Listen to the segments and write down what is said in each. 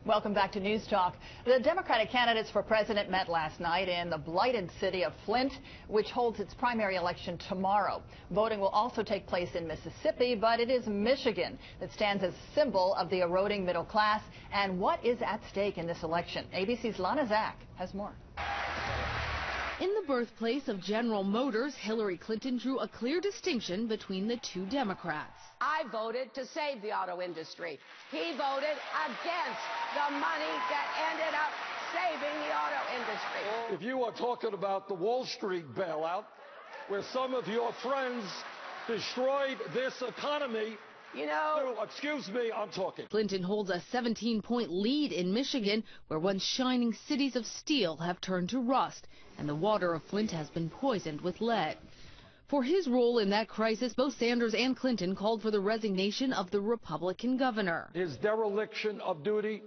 Welcome back to News Talk. The Democratic candidates for president met last night in the blighted city of Flint, which holds its primary election tomorrow. Voting will also take place in Mississippi, but it is Michigan that stands as a symbol of the eroding middle class. And what is at stake in this election? ABC's Lana Zach has more. In the birthplace of General Motors, Hillary Clinton drew a clear distinction between the two Democrats. I voted to save the auto industry. He voted against the money that ended up saving the auto industry. If you are talking about the Wall Street bailout, where some of your friends destroyed this economy, excuse me, I'm talking. Clinton holds a 17-point lead in Michigan, where once shining cities of steel have turned to rust, and the water of Flint has been poisoned with lead. For his role in that crisis, both Sanders and Clinton called for the resignation of the Republican governor. His dereliction of duty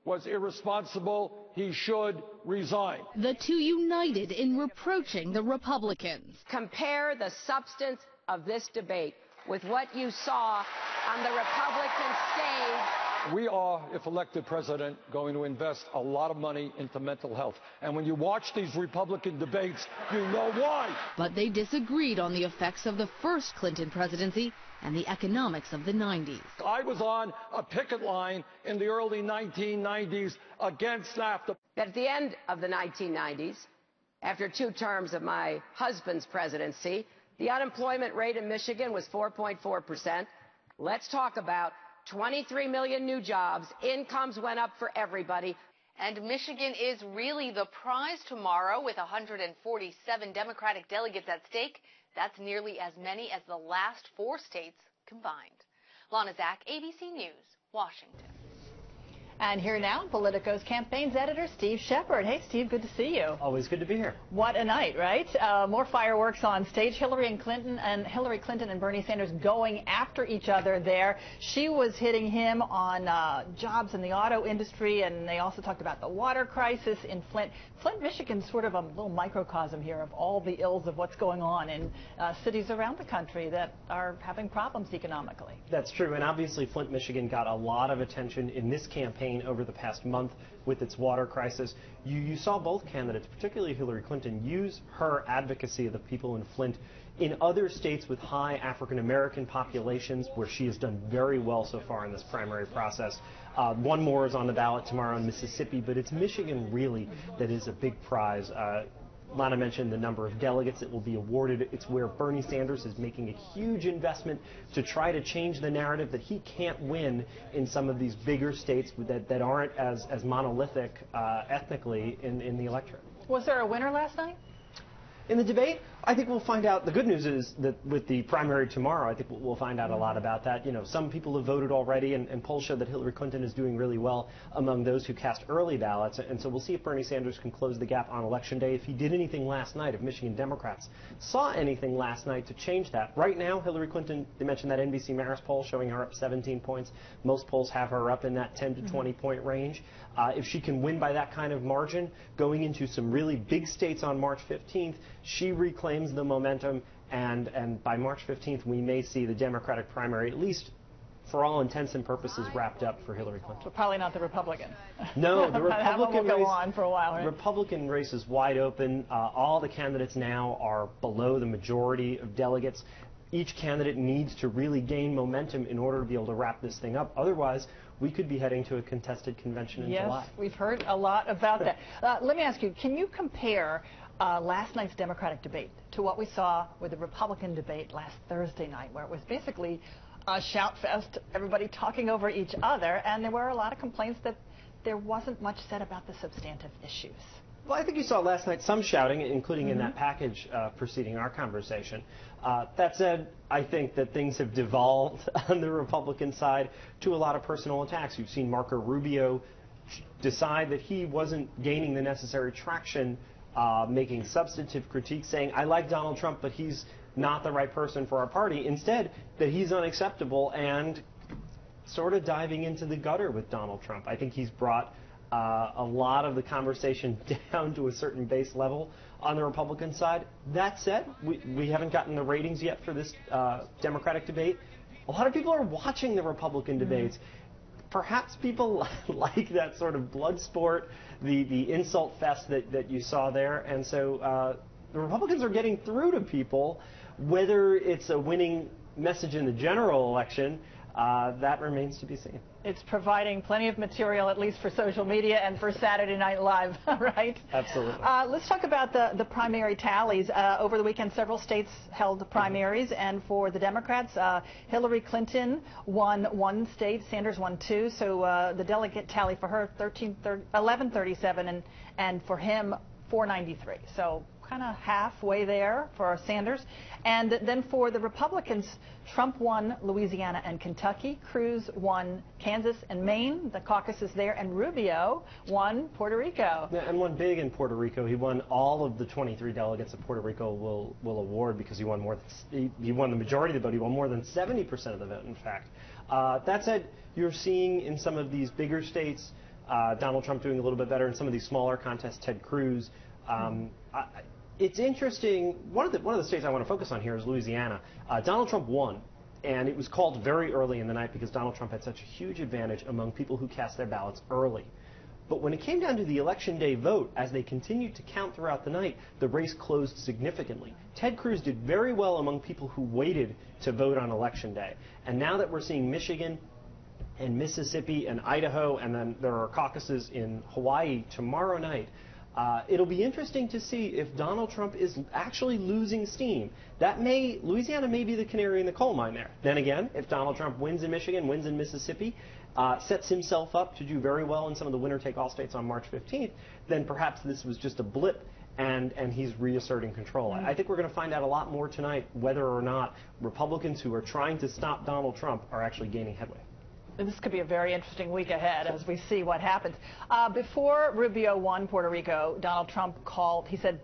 was irresponsible. He should resign. The two united in reproaching the Republicans. Compare the substance of this debate with what you saw on the Republican stage. We are, if elected president, going to invest a lot of money into mental health. And when you watch these Republican debates, you know why. But they disagreed on the effects of the first Clinton presidency and the economics of the 90s. I was on a picket line in the early 1990s against NAFTA. At the end of the 1990s, after 2 terms of my husband's presidency, the unemployment rate in Michigan was 4.4%. Let's talk about 23 million new jobs. Incomes went up for everybody. And Michigan is really the prize tomorrow with 147 Democratic delegates at stake. That's nearly as many as the last 4 states combined. Lana Zach, ABC News, Washington. And here now, Politico's campaigns editor, Steve Shepard. Hey, Steve, good to see you. Always good to be here. What a night, right? More fireworks on stage. Hillary Clinton and Bernie Sanders going after each other there. She was hitting him on jobs in the auto industry, and they also talked about the water crisis in Flint. Flint, Michigan's sort of a little microcosm here of all the ills of what's going on in cities around the country that are having problems economically. That's true, and obviously Flint, Michigan got a lot of attention in this campaign over the past month with its water crisis. You saw both candidates, particularly Hillary Clinton, use her advocacy of the people in Flint in other states with high African-American populations, where she has done very well so far in this primary process. One more is on the ballot tomorrow in Mississippi, but it's Michigan really that is a big prize. Lana mentioned the number of delegates that will be awarded. It's where Bernie Sanders is making a huge investment to try to change the narrative that he can't win in some of these bigger states that aren't as monolithic ethnically in the electorate. Was there a winner last night? In the debate, I think we'll find out. The good news is that with the primary tomorrow, I think we'll find out a lot about that. You know, some people have voted already, and polls show that Hillary Clinton is doing really well among those who cast early ballots. And so we'll see if Bernie Sanders can close the gap on Election Day. If he did anything last night, if Michigan Democrats saw anything last night to change that. Right now, Hillary Clinton, they mentioned that NBC Marist poll showing her up 17 points. Most polls have her up in that 10 to 20 point range. If she can win by that kind of margin, going into some really big states on March 15th, she reclaims the momentum, and by March 15th, we may see the Democratic primary, at least for all intents and purposes, wrapped up for Hillary Clinton. But probably not the Republican. No, the Republican race will go on for a while, right? Republican race is wide open. All the candidates now are below the majority of delegates. Each candidate needs to really gain momentum in order to be able to wrap this thing up. Otherwise, we could be heading to a contested convention in July. Yes, we've heard a lot about that. Let me ask you, can you compare last night's Democratic debate to what we saw with the Republican debate last Thursday night, where it was basically a shout fest, everybody talking over each other, and there were a lot of complaints that there wasn't much said about the substantive issues? Well, I think you saw last night some shouting, including in that package preceding our conversation. That said, I think that things have devolved on the Republican side to a lot of personal attacks. You've seen Marco Rubio decide that he wasn't gaining the necessary traction, making substantive critiques, saying, I like Donald Trump, but he's not the right person for our party. Instead, that he's unacceptable, and sort of diving into the gutter with Donald Trump. I think he's brought a lot of the conversation down to a certain base level on the Republican side. That said, we haven't gotten the ratings yet for this Democratic debate. A lot of people are watching the Republican debates. perhaps people like that sort of blood sport, the insult fest that you saw there, and so the Republicans are getting through to people. Whether it's a winning message in the general election, that remains to be seen. It's providing plenty of material, at least for social media and for Saturday Night Live, right? Absolutely. Let's talk about the primary tallies. Over the weekend, several states held primaries, and for the Democrats, Hillary Clinton won one state, Sanders won two, so the delegate tally for her, 1137, and for him, 493. So kind of halfway there for Sanders. And then for the Republicans, Trump won Louisiana and Kentucky, Cruz won Kansas and Maine, the caucuses there, and Rubio won Puerto Rico. Yeah, and won big in Puerto Rico. He won all of the 23 delegates that Puerto Rico will award, because he won he won the majority of the vote. He won more than 70% of the vote, in fact. That said, you're seeing in some of these bigger states, Donald Trump doing a little bit better. In some of these smaller contests, Ted Cruz. It's interesting. One of the states I want to focus on here is Louisiana. Donald Trump won, and it was called very early in the night because Donald Trump had such a huge advantage among people who cast their ballots early. But when it came down to the Election Day vote, as they continued to count throughout the night, the race closed significantly. Ted Cruz did very well among people who waited to vote on Election Day. And now that we're seeing Michigan and Mississippi and Idaho, and then there are caucuses in Hawaii tomorrow night, it'll be interesting to see if Donald Trump is actually losing steam. Louisiana may be the canary in the coal mine there. Then again, if Donald Trump wins in Michigan, wins in Mississippi, sets himself up to do very well in some of the winner-take-all states on March 15th, then perhaps this was just a blip and he's reasserting control. I think we're going to find out a lot more tonight whether or not Republicans who are trying to stop Donald Trump are actually gaining headway. This could be a very interesting week ahead as we see what happens. Before Rubio won Puerto Rico, Donald Trump called, he said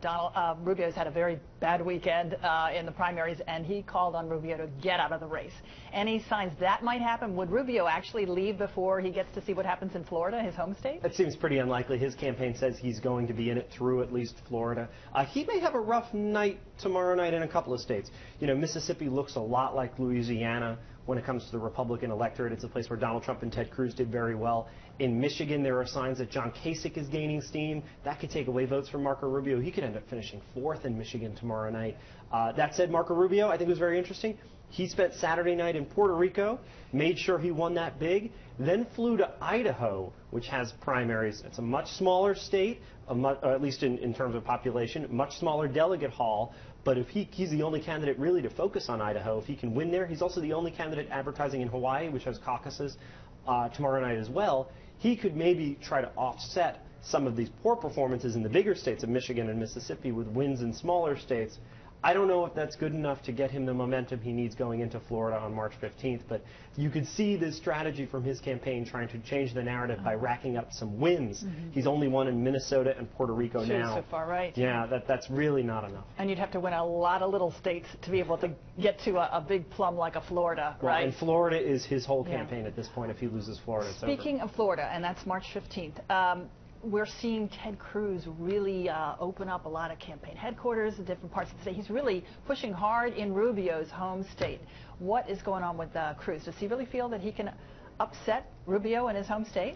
Rubio's had a very bad weekend in the primaries, and he called on Rubio to get out of the race. Any signs that might happen? Would Rubio actually leave before he gets to see what happens in Florida, his home state? That seems pretty unlikely. His campaign says he's going to be in it through at least Florida. He may have a rough night tomorrow night in a couple of states. You know, Mississippi looks a lot like Louisiana when it comes to the Republican electorate. It's a place where Donald Trump and Ted Cruz did very well. In Michigan, there are signs that John Kasich is gaining steam. That could take away votes from Marco Rubio. He could end up finishing 4th in Michigan tomorrow night. That said, Marco Rubio, I think, was very interesting. He spent Saturday night in Puerto Rico, made sure he won that big, then flew to Idaho, which has primaries. It's a much smaller state, or at least in terms of population, much smaller delegate haul. But if he's the only candidate really to focus on Idaho, if he can win there, he's also the only candidate advertising in Hawaii, which has caucuses tomorrow night as well. He could maybe try to offset some of these poor performances in the bigger states of Michigan and Mississippi with wins in smaller states. I don't know if that's good enough to get him the momentum he needs going into Florida on March 15th, but you could see this strategy from his campaign trying to change the narrative by racking up some wins. He's only won in Minnesota and Puerto Rico now. So far, right? Yeah, that's really not enough. And you'd have to win a lot of little states to be able to get to a big plum like a Florida, Well, right? and Florida is his whole campaign at this point. If he loses Florida, it's over. Speaking of Florida, and that's March 15th, we're seeing Ted Cruz really open up a lot of campaign headquarters in different parts of the state. He's really pushing hard in Rubio's home state. What is going on with Cruz? Does he really feel that he can upset Rubio in his home state?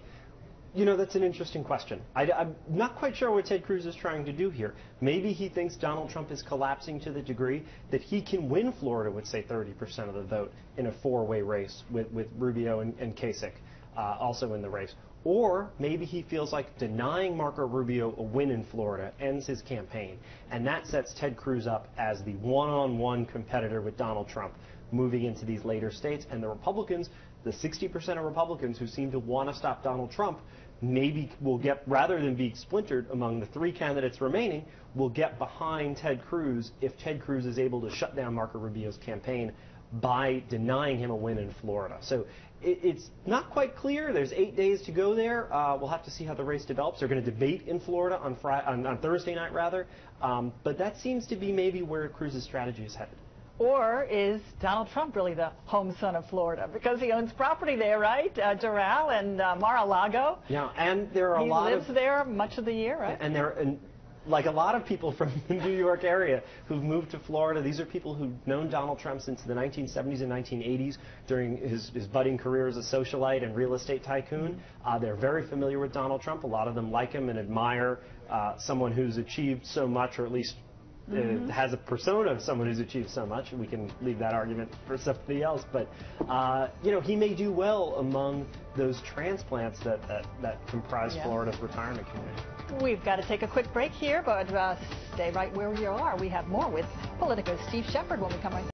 You know, that's an interesting question. I'm not quite sure what Ted Cruz is trying to do here. Maybe he thinks Donald Trump is collapsing to the degree that he can win Florida with, say, 30% of the vote in a four-way race with Rubio and Kasich also in the race. Or maybe he feels like denying Marco Rubio a win in Florida ends his campaign, and that sets Ted Cruz up as the one-on-one competitor with Donald Trump moving into these later states. And the Republicans, the 60% of Republicans who seem to want to stop Donald Trump, maybe will get, rather than be splintered among the three candidates remaining, will get behind Ted Cruz if Ted Cruz is able to shut down Marco Rubio's campaign by denying him a win in Florida. So it's not quite clear. There's 8 days to go there. We'll have to see how the race develops. They're going to debate in Florida on Thursday night, rather. But that seems to be maybe where Cruz's strategy is headed. Or is Donald Trump really the home son of Florida? Because he owns property there, right? Doral and Mar-a-Lago. Yeah, and there are he lives there much of the year, right? And like a lot of people from the New York area who've moved to Florida, these are people who've known Donald Trump since the 1970s and 1980s during his budding career as a socialite and real estate tycoon. They're very familiar with Donald Trump. A lot of them like him and admire someone who's achieved so much, or at least has a persona of someone who's achieved so much. We can leave that argument for somebody else, but you know, he may do well among those transplants that comprise Florida's retirement community. We've got to take a quick break here, but stay right where you are. We have more with Politico's Steve Shepard when we come right back.